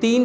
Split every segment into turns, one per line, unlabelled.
3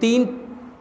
3